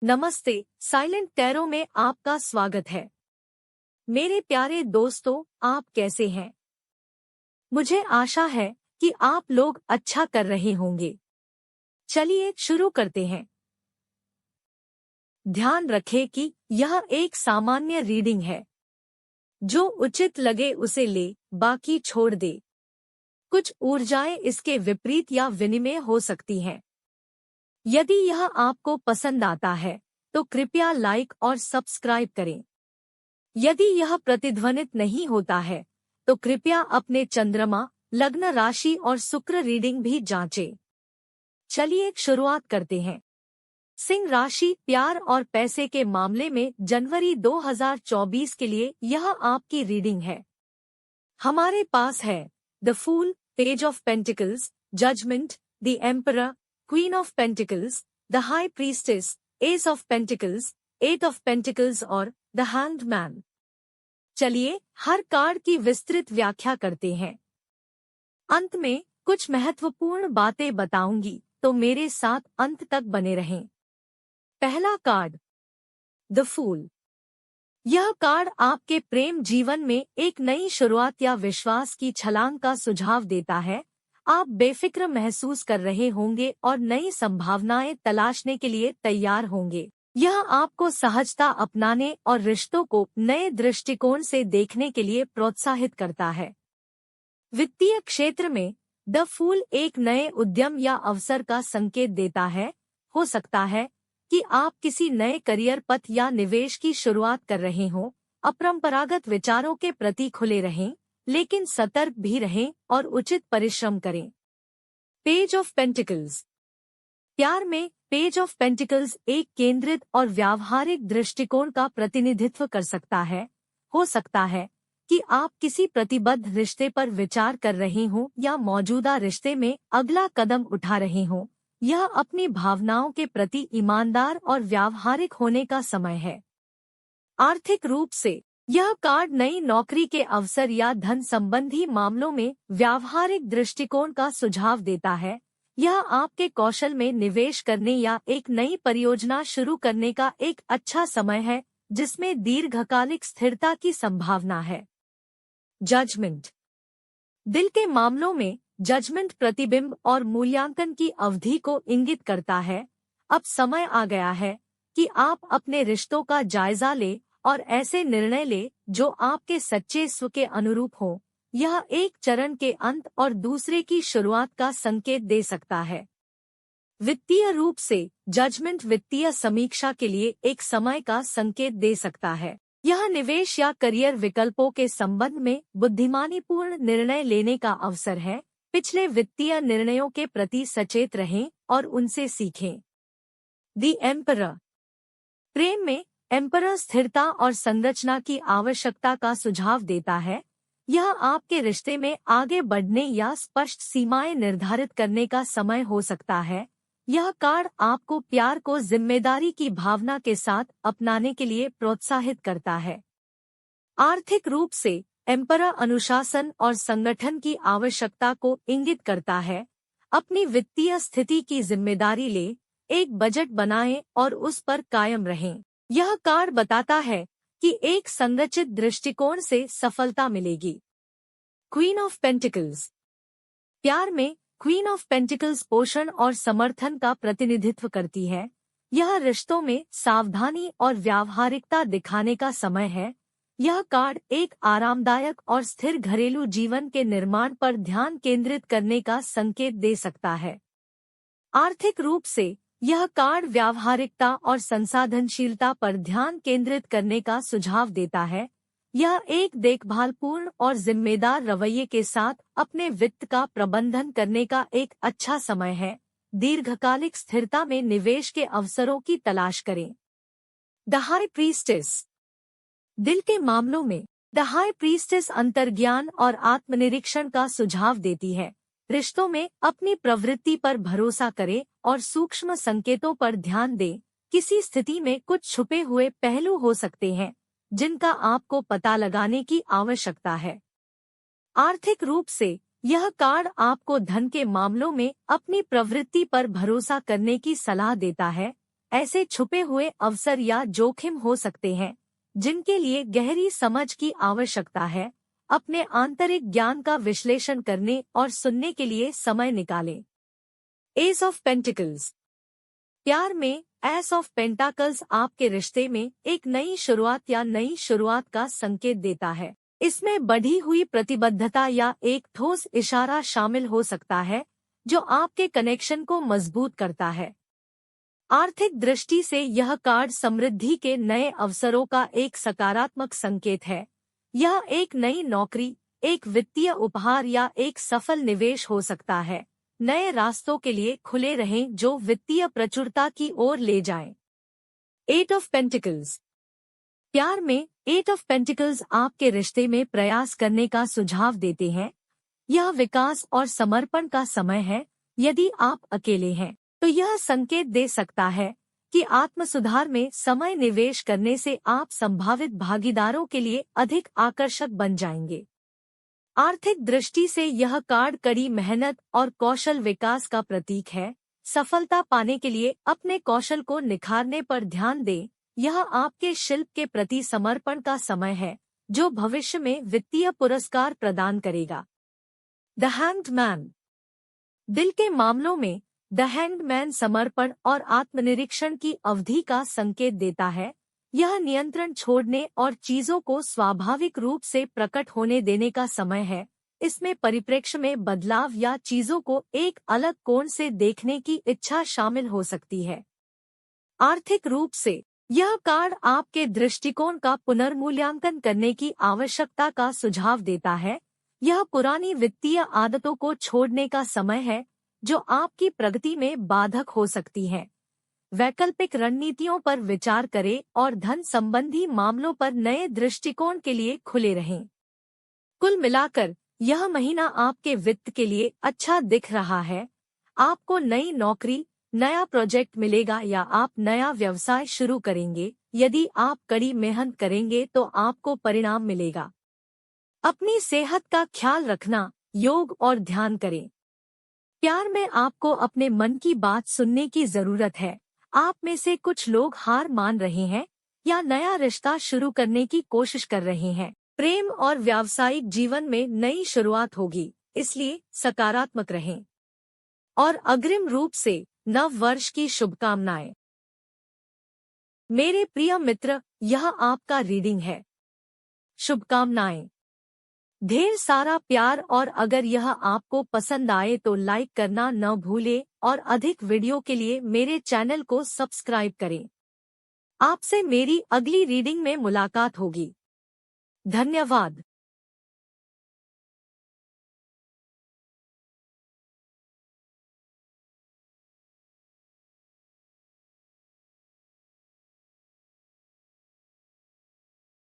नमस्ते, silent tarot में आपका स्वागत है। मेरे प्यारे दोस्तों, आप कैसे हैं? मुझे आशा है कि आप लोग अच्छा कर रहे होंगे। चलिए शुरू करते हैं। ध्यान रखें कि यह एक सामान्य रीडिंग है। जो उचित लगे उसे ले, बाकी छोड़ दे। कुछ ऊर्जाएं इसके विपरीत या विनिमय हो सकती हैं। यदि यह आपको पसंद आता है तो कृपया लाइक और सब्सक्राइब करें। यदि यह प्रतिध्वनित नहीं होता है तो कृपया अपने चंद्रमा, लग्न राशि और शुक्र रीडिंग भी जांचें। चलिए शुरुआत करते हैं। सिंह राशि, प्यार और पैसे के मामले में जनवरी 2024 के लिए यह आपकी रीडिंग है। हमारे पास है the fool, page of pentacles, judgement, the emperor, queen of pentacles, the high priestess, ace of pentacles, eight of pentacles और द हैंग्ड मैन। चलिए हर कार्ड की विस्तृत व्याख्या करते हैं। अंत में कुछ महत्वपूर्ण बातें बताऊंगी, तो मेरे साथ अंत तक बने रहें। पहला कार्ड, द फूल। यह कार्ड आपके प्रेम जीवन में एक नई शुरुआत या विश्वास की छलांग का सुझाव देता है। आप बेफिक्र महसूस कर रहे होंगे और नई संभावनाएं तलाशने के लिए तैयार होंगे। यह आपको सहजता अपनाने और रिश्तों को नए दृष्टिकोण से देखने के लिए प्रोत्साहित करता है। वित्तीय क्षेत्र में द फूल एक नए उद्यम या अवसर का संकेत देता है। हो सकता है कि आप किसी नए करियर पथ या निवेश की शुरुआत कर रहे हों। अपरंपरागत विचारों के प्रति खुले रहें, लेकिन सतर्क भी रहें और उचित परिश्रम करें। Page of pentacles. प्यार में पेज ऑफ पेंटिकल्स एक केंद्रित और व्यावहारिक दृष्टिकोण का प्रतिनिधित्व कर सकता है। हो सकता है कि आप किसी प्रतिबद्ध रिश्ते पर विचार कर रहे हों या मौजूदा रिश्ते में अगला कदम उठा रहे हों। यह अपनी भावनाओं के प्रति ईमानदार और व्यावहारिक होने का समय है। आर्थिक रूप से यह कार्ड नई नौकरी के अवसर या धन संबंधी मामलों में व्यावहारिक दृष्टिकोण का सुझाव देता है। यह आपके कौशल में निवेश करने या एक नई परियोजना शुरू करने का एक अच्छा समय है, जिसमें दीर्घकालिक स्थिरता की संभावना है। जजमेंट। दिल के मामलों में जजमेंट प्रतिबिंब और मूल्यांकन की अवधि को इंगित करता है। अब समय आ गया है कि आप अपने रिश्तों का जायजा लें और ऐसे निर्णय ले जो आपके सच्चे स्व के अनुरूप हो। यह एक चरण के अंत और दूसरे की शुरुआत का संकेत दे सकता है। वित्तीय रूप से जजमेंट वित्तीय समीक्षा के लिए एक समय का संकेत दे सकता है। यह निवेश या करियर विकल्पों के संबंध में बुद्धिमानीपूर्ण निर्णय लेने का अवसर है। पिछले वित्तीय निर्णयों के प्रति सचेत रहें और उनसे सीखें। The emperor. प्रेम में एम्परर स्थिरता और संरचना की आवश्यकता का सुझाव देता है। यह आपके रिश्ते में आगे बढ़ने या स्पष्ट सीमाएं निर्धारित करने का समय हो सकता है। यह कार्ड आपको प्यार को जिम्मेदारी की भावना के साथ अपनाने के लिए प्रोत्साहित करता है। आर्थिक रूप से एम्परर अनुशासन और संगठन की आवश्यकता को इंगित करता है। अपनी वित्तीय स्थिति की जिम्मेदारी ले, एक बजट बनाएं और उस पर कायम रहें। यह कार्ड बताता है कि एक संरचित दृष्टिकोण से सफलता मिलेगी। Queen of pentacles. प्यार में क्वीन ऑफ पेंटिकल्स पोषण और समर्थन का प्रतिनिधित्व करती है। यह रिश्तों में सावधानी और व्यावहारिकता दिखाने का समय है। यह कार्ड एक आरामदायक और स्थिर घरेलू जीवन के निर्माण पर ध्यान केंद्रित करने का संकेत दे सकता है। आर्थिक रूप से यह कार्ड व्यावहारिकता और संसाधनशीलता पर ध्यान केंद्रित करने का सुझाव देता है। यह एक देखभालपूर्ण और जिम्मेदार रवैये के साथ अपने वित्त का प्रबंधन करने का एक अच्छा समय है। दीर्घकालिक स्थिरता में निवेश के अवसरों की तलाश करें। The high priestess. दिल के मामलों में द हाई प्रीस्टेस अंतर्ज्ञान और आत्मनिरीक्षण का सुझाव देती है। रिश्तों में अपनी प्रवृत्ति पर भरोसा करें और सूक्ष्म संकेतों पर ध्यान दें। किसी स्थिति में कुछ छुपे हुए पहलू हो सकते हैं जिनका आपको पता लगाने की आवश्यकता है। आर्थिक रूप से यह कार्ड आपको धन के मामलों में अपनी प्रवृत्ति पर भरोसा करने की सलाह देता है। ऐसे छुपे हुए अवसर या जोखिम हो सकते हैं जिनके लिए गहरी समझ की आवश्यकता है। अपने आंतरिक ज्ञान का विश्लेषण करने और सुनने के लिए समय निकालें। S of pentacles. प्यार में एस ऑफ पेंटाकल्स आपके रिश्ते में एक नई शुरुआत या नई शुरुआत का संकेत देता है। इसमें बढ़ी हुई प्रतिबद्धता या एक ठोस इशारा शामिल हो सकता है जो आपके कनेक्शन को मजबूत करता है। आर्थिक दृष्टि से यह कार्ड समृद्धि के नए अवसरों का एक सकारात्मक संकेत है। यह एक नई नौकरी, एक वित्तीय उपहार या एक सफल निवेश हो सकता है। नए रास्तों के लिए खुले रहें जो वित्तीय प्रचुरता की ओर ले जाएं। Eight of pentacles. प्यार में एट ऑफ पेंटिकल्स आपके रिश्ते में प्रयास करने का सुझाव देते हैं। यह विकास और समर्पण का समय है। यदि आप अकेले हैं तो यह संकेत दे सकता है कि आत्मसुधार में समय निवेश करने से आप संभावित भागीदारों के लिए अधिक आकर्षक बन जाएंगे। आर्थिक दृष्टि से यह कार्ड कड़ी मेहनत और कौशल विकास का प्रतीक है। सफलता पाने के लिए अपने कौशल को निखारने पर ध्यान दें। यह आपके शिल्प के प्रति समर्पण का समय है जो भविष्य में वित्तीय पुरस्कार प्रदान करेगा। The hanged man. दिल के मामलों में द हैंग्ड मैन समर्पण और आत्मनिरीक्षण की अवधि का संकेत देता है। यह नियंत्रण छोड़ने और चीजों को स्वाभाविक रूप से प्रकट होने देने का समय है। इसमें परिप्रेक्ष्य में बदलाव या चीजों को एक अलग कोण से देखने की इच्छा शामिल हो सकती है। आर्थिक रूप से यह कार्ड आपके दृष्टिकोण का पुनर्मूल्यांकन करने की आवश्यकता का सुझाव देता है। यह पुरानी वित्तीय आदतों को छोड़ने का समय है जो आपकी प्रगति में बाधक हो सकती हैं। वैकल्पिक रणनीतियों पर विचार करें और धन संबंधी मामलों पर नए दृष्टिकोण के लिए खुले रहें। कुल मिलाकर यह महीना आपके वित्त के लिए अच्छा दिख रहा है। आपको नई नौकरी, नया प्रोजेक्ट मिलेगा या आप नया व्यवसाय शुरू करेंगे। यदि आप कड़ी मेहनत करेंगे तो आपको परिणाम मिलेगा। अपनी सेहत का ख्याल रखना, योग और ध्यान करें। प्यार में आपको अपने मन की बात सुनने की जरूरत है। आप में से कुछ लोग हार मान रहे हैं या नया रिश्ता शुरू करने की कोशिश कर रहे हैं। प्रेम और व्यावसायिक जीवन में नई शुरुआत होगी, इसलिए सकारात्मक रहें। और अग्रिम रूप से नव वर्ष की शुभकामनाएं। मेरे प्रिय मित्र, यह आपका रीडिंग है। शुभकामनाएं। ढेर सारा प्यार, और अगर यह आपको पसंद आए तो लाइक करना न भूलें और अधिक वीडियो के लिए मेरे चैनल को सब्सक्राइब करें। आपसे मेरी अगली रीडिंग में मुलाकात होगी। धन्यवाद।